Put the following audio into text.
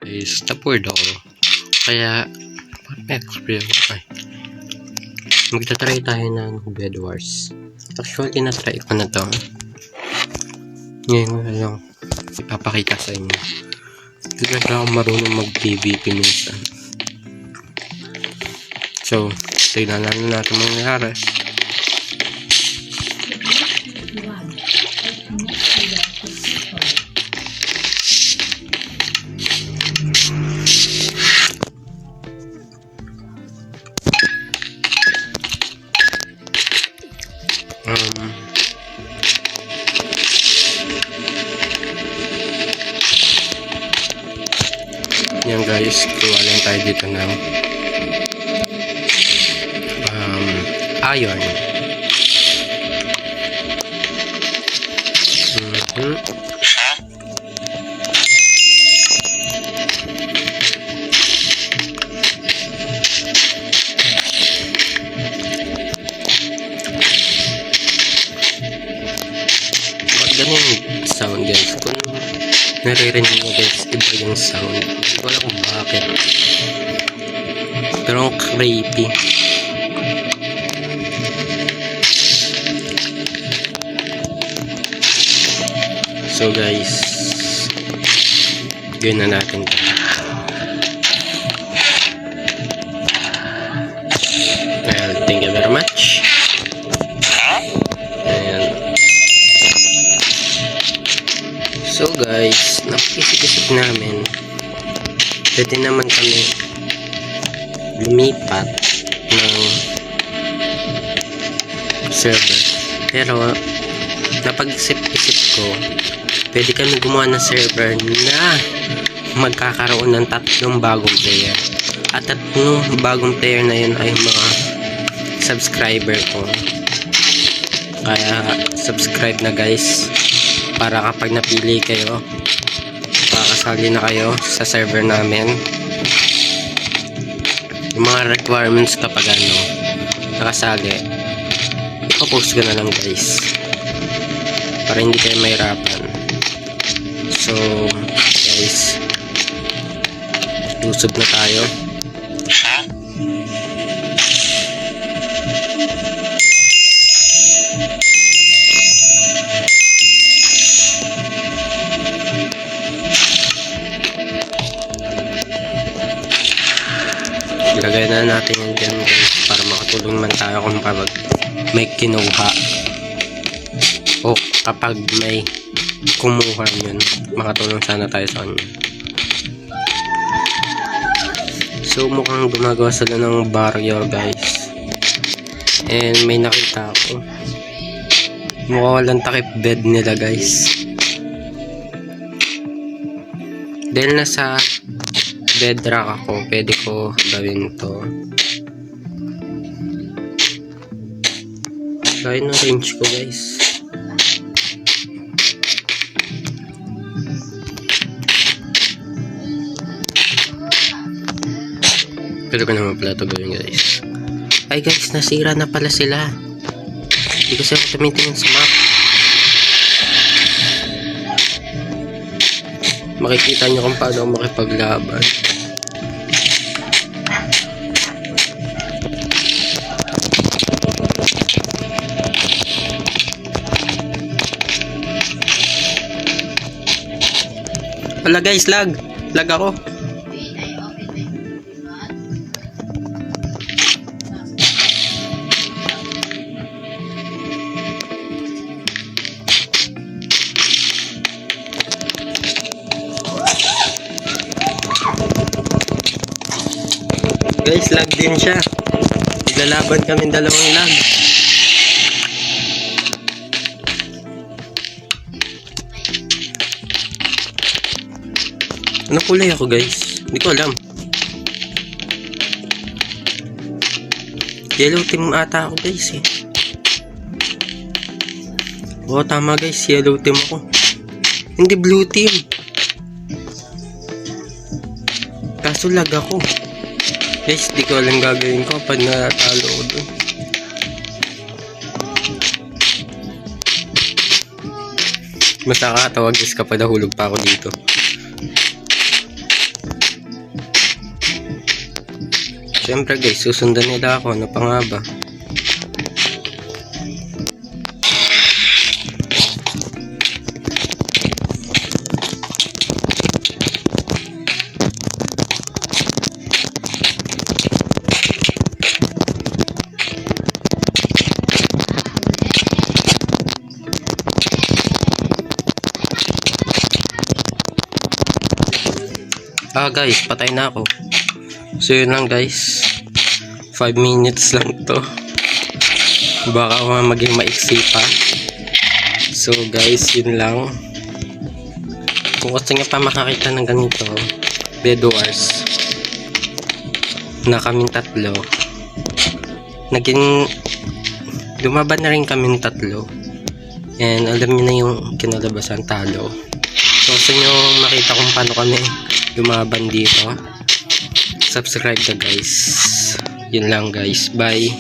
is na-bored ako. Kaya, explore ako ay. Magta-try tayo ng Bed Wars. Actually, na-try ko na to. Ngayon ko lang ipapakita sa inyo. Hindi na ako marunong mag-PvP minsan. So, tignan lang natin mangyayari. Yan guys, kuha lang tayo dito ng iron. Maganda yung sound guys. Kung naririnig nyo guys, iba yung sound. Wala kung bakit. Pero creepy. So guys, gawin na natin ito. Well, thank you very much. And so guys, napakisip-isip namin, pwede naman kami lumipat ng server. Pero napag-isip-isip ko, pwede kami gumawa ng server na magkakaroon ng 3 bagong player. At 3 bagong player na yun ay mga subscriber ko. Kaya subscribe na guys, para kapag napili kayo, makakasali na kayo sa server namin. Yung mga requirements kapag nakasali, ipapost ko na lang guys, para hindi kayo mahirapan. So guys, lusog na tayo. Ilagay na natin yung dyan guys, para makatulong man tayo kung kapag may kinuha o kapag may kumuha yun, makatulong sana tayo sa kanya. So mukhang gumagawa sila ng barrio guys, and may nakita ako, mukhang walang takip bed nila guys. Dahil nasa bedrock ako, pwede ko gawin to. Gawin ng range ko guys. Pero ko naman pala ito gawin guys. Ay guys, nasira na pala sila. Hindi kasi ako tumitingin sa map. Makikita nyo kung paano ako makipaglaban. Wala guys, lag ako. Guys, lag din siya. Naglalaban kami dalawang lag. Ano kulay ako guys? Hindi ko alam. Yellow team ata ako guys eh. Oo tama guys, yellow team ako. Hindi blue team. Kaso lag ako. Guys, di ko alam gagawin ko pag natalo ko dun. Mas nakakatawa guys kapag nahulog pa ako dito. Siyempre guys, susundan nila ako. Ano pa nga ba? Guys, patay na ako. So yun lang guys, 5 minutes lang to, baka maging maiksi pa. So guys, yun lang. Kung gusto nyo pa makakita ng ganito Bed Wars na kaming tatlo, naging lumaban na rin kaming tatlo, and alam nyo na yung kinalabasan, talo. So gusto nyo makita kung paano kami lumaban dito, subscribe ka guys. Yun lang guys, bye.